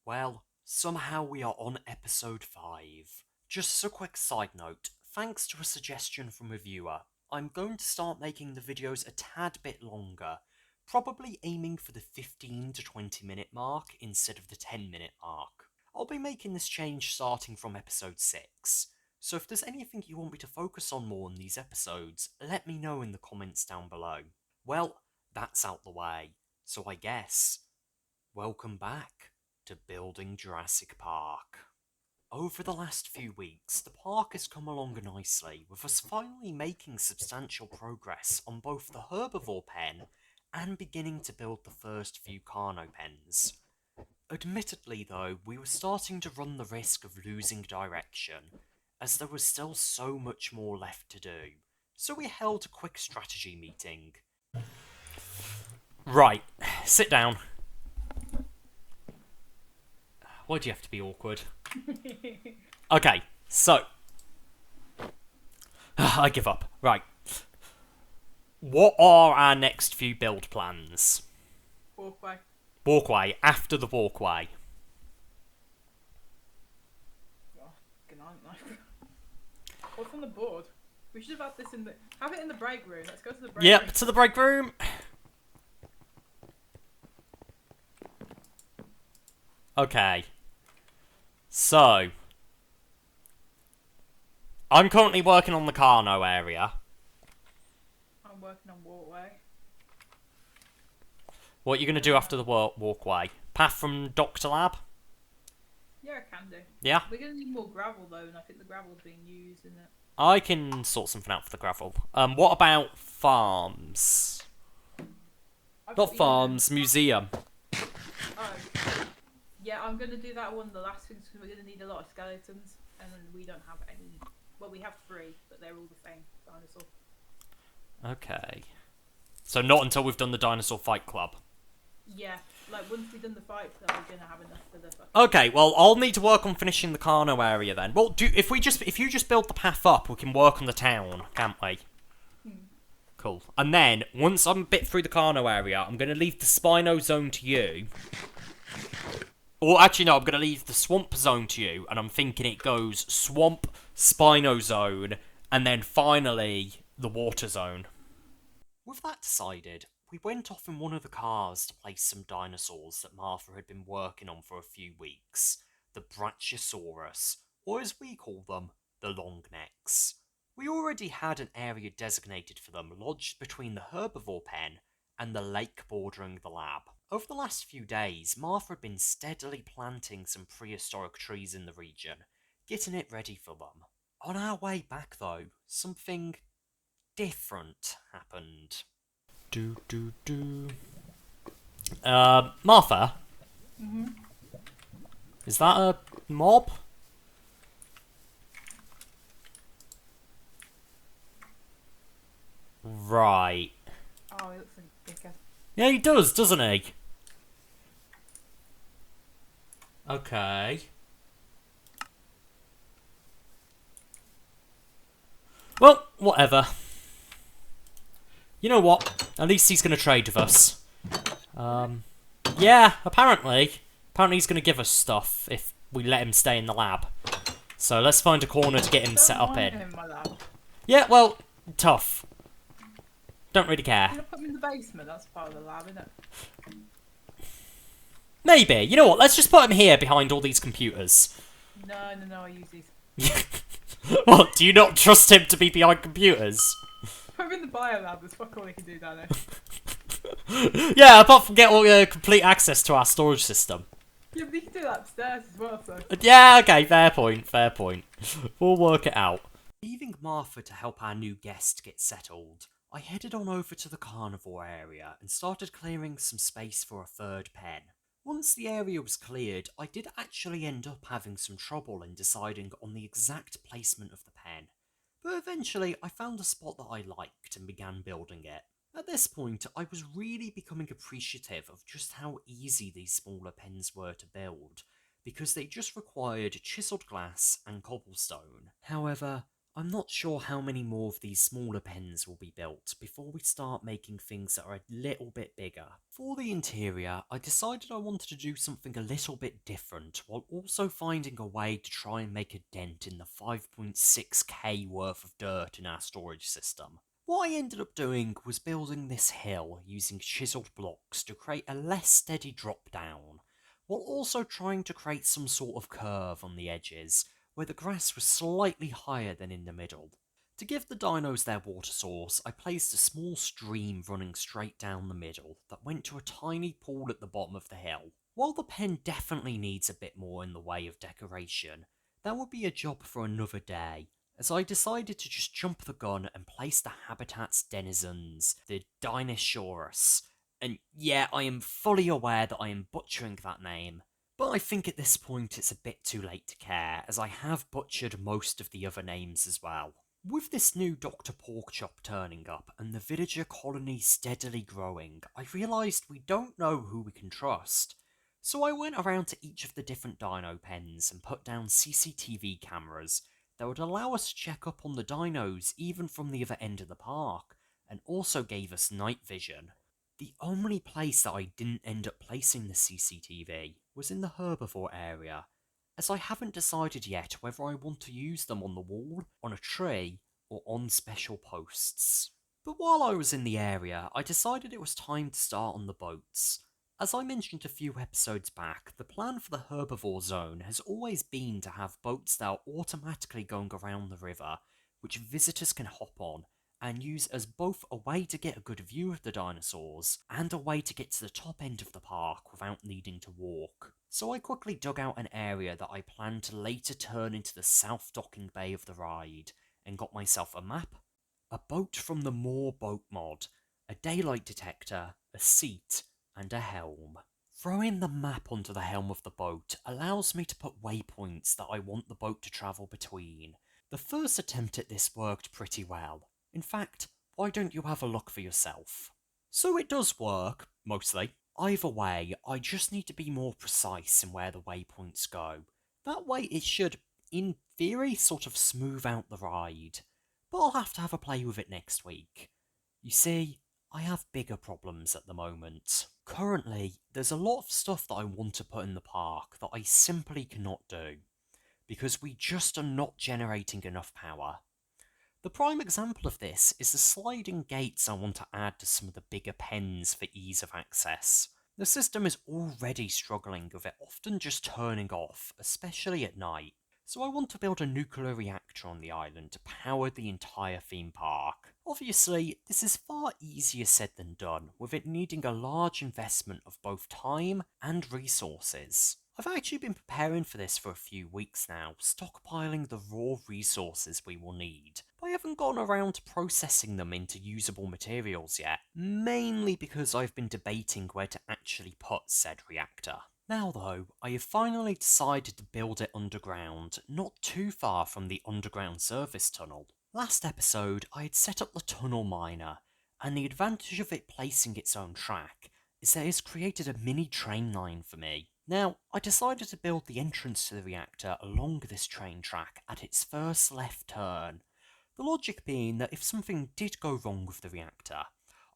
Well, somehow we are on episode 5. Just a quick side note, thanks to a suggestion from a viewer, I'm going to start making the videos a tad bit longer, probably aiming for the 15 to 20 minute mark instead of the 10-minute mark. I'll be making this change starting from episode 6, so if there's anything you want me to focus on more in these episodes, let me know in the comments down below. Well, that's out the way, so I guess, welcome back to building Jurassic Park. Over the last few weeks, the park has come along nicely, with us finally making substantial progress on both the herbivore pen and beginning to build the first few carno pens. Admittedly though, we were starting to run the risk of losing direction, as there was still so much more left to do, so we held a quick strategy meeting. Right, sit down. Why do you have to be awkward? Okay, so... I give up. Right. What are our next few build plans? Walkway. Walkway, after the walkway. Oh, good night, knife. What's on the board? We should have had this in the... Have it in the break room. Let's go to the break room. Yep, to the break room. Okay. So... I'm currently working on the Carno area. I'm working on walkway. What are you going to do after the walkway? Path from Doctor Lab? Yeah, I can do. Yeah? We're going to need more gravel though, and I think the gravel's being used, isn't it? I can sort something out for the gravel. What about farms? Not farms, museum. Oh. Yeah, I'm going to do that one of the last things because we're going to need a lot of skeletons, and we don't have any... Well, we have 3, but they're all the same dinosaur. Okay. So not until we've done the Dinosaur Fight Club. Yeah, like once we've done the fight club, we're going to have enough for the... Okay, well, I'll need to work on finishing the Carno area then. Well, if you just build the path up, we can work on the town, can't we? Cool. And then, once I'm a bit through the Carno area, I'm going to leave the Spino zone to you. Or actually, no, I'm going to leave the Swamp zone to you, and I'm thinking it goes Swamp, Spino zone, and then finally, the Water zone. With that decided, we went off in one of the cars to place some dinosaurs that Martha had been working on for a few weeks. The Brachiosaurus, or as we call them, the Longnecks. We already had an area designated for them lodged between the herbivore pen and the lake bordering the lab. Over the last few days, Martha had been steadily planting some prehistoric trees in the region, getting it ready for them. On our way back though, something different happened. Martha? Mm-hmm. Is that a mob? Right. Oh, he looks like a dickhead. Yeah, he does, doesn't he? Okay. Well, whatever. You know what? At least he's going to trade with us. Yeah, apparently. Apparently he's going to give us stuff if we let him stay in the lab. So let's find a corner to get him set up in. Him, my lad. Yeah, well, tough. Don't really care. You're gonna put him in the basement, that's part of the lab, isn't it? Maybe. You know what? Let's just put him here behind all these computers. No, I use these. What? Do you not trust him to be behind computers? Put him in the bio lab, there's fuck all he can do down there. Yeah, apart from get all complete access to our storage system. Yeah, but he can do that upstairs as well, so... Yeah, okay, fair point, fair point. We'll work it out. Leaving Martha to help our new guest get settled, I headed on over to the carnivore area and started clearing some space for a third pen. Once the area was cleared, I did actually end up having some trouble in deciding on the exact placement of the pen, but eventually I found a spot that I liked and began building it. At this point, I was really becoming appreciative of just how easy these smaller pens were to build, because they just required chiseled glass and cobblestone. However, I'm not sure how many more of these smaller pens will be built before we start making things that are a little bit bigger. For the interior, I decided I wanted to do something a little bit different, while also finding a way to try and make a dent in the 5.6k worth of dirt in our storage system. What I ended up doing was building this hill using chiselled blocks to create a less steady drop down, while also trying to create some sort of curve on the edges, where the grass was slightly higher than in the middle. To give the dinos their water source, I placed a small stream running straight down the middle that went to a tiny pool at the bottom of the hill. While the pen definitely needs a bit more in the way of decoration, that would be a job for another day, as I decided to just jump the gun and place the habitat's denizens, the Dinosaurus. And yeah, I am fully aware that I am butchering that name, but I think at this point it's a bit too late to care, as I have butchered most of the other names as well. With this new Dr. Porkchop turning up and the villager colony steadily growing, I realised we don't know who we can trust. So I went around to each of the different dino pens and put down CCTV cameras that would allow us to check up on the dinos even from the other end of the park, and also gave us night vision. The only place that I didn't end up placing the CCTV was in the herbivore area, as I haven't decided yet whether I want to use them on the wall, on a tree, or on special posts. But while I was in the area, I decided it was time to start on the boats. As I mentioned a few episodes back, the plan for the herbivore zone has always been to have boats that are automatically going around the river, which visitors can hop on and use as both a way to get a good view of the dinosaurs and a way to get to the top end of the park without needing to walk. So I quickly dug out an area that I planned to later turn into the south docking bay of the ride, and got myself a map, a boat from the More Boat mod, a daylight detector, a seat, and a helm. Throwing the map onto the helm of the boat allows me to put waypoints that I want the boat to travel between. The first attempt at this worked pretty well. In fact, why don't you have a look for yourself? So it does work, mostly. Either way, I just need to be more precise in where the waypoints go. That way it should, in theory, sort of smooth out the ride. But I'll have a play with it next week. You see, I have bigger problems at the moment. Currently, there's a lot of stuff that I want to put in the park that I simply cannot do, because we just are not generating enough power. The prime example of this is the sliding gates I want to add to some of the bigger pens for ease of access. The system is already struggling with it often just turning off, especially at night. So I want to build a nuclear reactor on the island to power the entire theme park. Obviously, this is far easier said than done, with it needing a large investment of both time and resources. I've actually been preparing for this for a few weeks now, stockpiling the raw resources we will need, but I haven't gotten around to processing them into usable materials yet, mainly because I've been debating where to actually put said reactor. Now though, I have finally decided to build it underground, not too far from the underground service tunnel. Last episode, I had set up the tunnel miner, and the advantage of it placing its own track is that it's created a mini train line for me. Now, I decided to build the entrance to the reactor along this train track at its first left turn. The logic being that if something did go wrong with the reactor,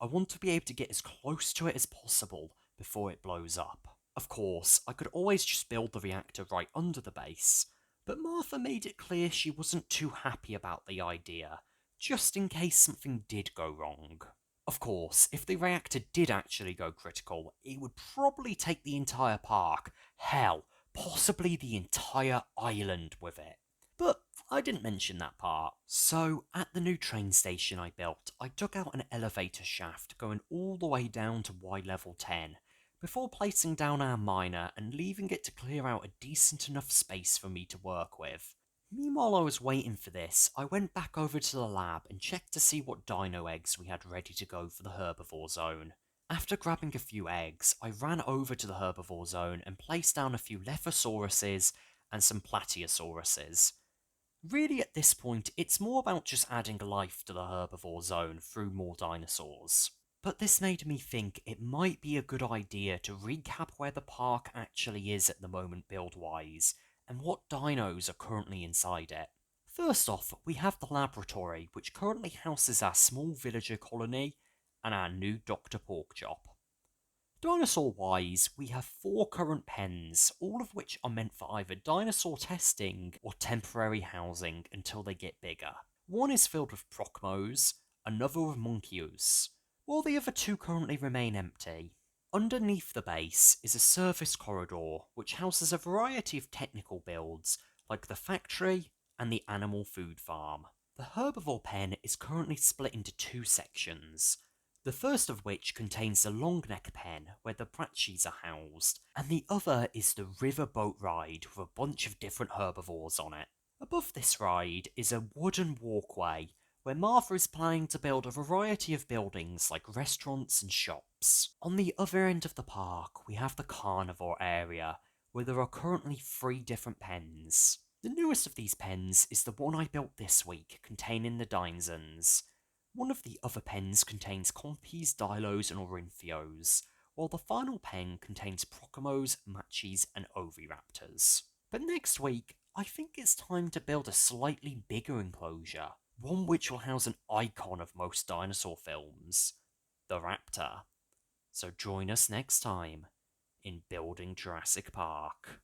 I want to be able to get as close to it as possible before it blows up. Of course, I could always just build the reactor right under the base, but Martha made it clear she wasn't too happy about the idea, just in case something did go wrong. Of course, if the reactor did actually go critical, it would probably take the entire park, hell, possibly the entire island with it. But I didn't mention that part. So, at the new train station I built, I dug out an elevator shaft going all the way down to Y level 10, before placing down our miner and leaving it to clear out a decent enough space for me to work with. Meanwhile I was waiting for this, I went back over to the lab and checked to see what dino eggs we had ready to go for the herbivore zone. After grabbing a few eggs, I ran over to the herbivore zone and placed down a few Lephosauruses and some Plateosauruses. Really at this point, it's more about just adding life to the herbivore zone through more dinosaurs. But this made me think it might be a good idea to recap where the park actually is at the moment build-wise, and what dinos are currently inside it. First off, we have the laboratory, which currently houses our small villager colony and our new Dr. Porkchop. Dinosaur-wise, we have 4 current pens, all of which are meant for either dinosaur testing or temporary housing until they get bigger. One is filled with Procmos, another with Monkeus, while the other 2 currently remain empty. Underneath the base is a service corridor which houses a variety of technical builds like the factory and the animal food farm. The herbivore pen is currently split into 2 sections, the first of which contains the long neck pen where the brachis are housed, and the other is the river boat ride with a bunch of different herbivores on it. Above this ride is a wooden walkway where Martha is planning to build a variety of buildings like restaurants and shops. On the other end of the park, we have the carnivore area, where there are currently 3 different pens. The newest of these pens is the one I built this week, containing the Deinzons. One of the other pens contains Compies, Dilos, and Orinthios, while the final pen contains Procomos, Machis, and Oviraptors. But next week, I think it's time to build a slightly bigger enclosure, one which will house an icon of most dinosaur films, the raptor. So join us next time in Building Jurassic Park.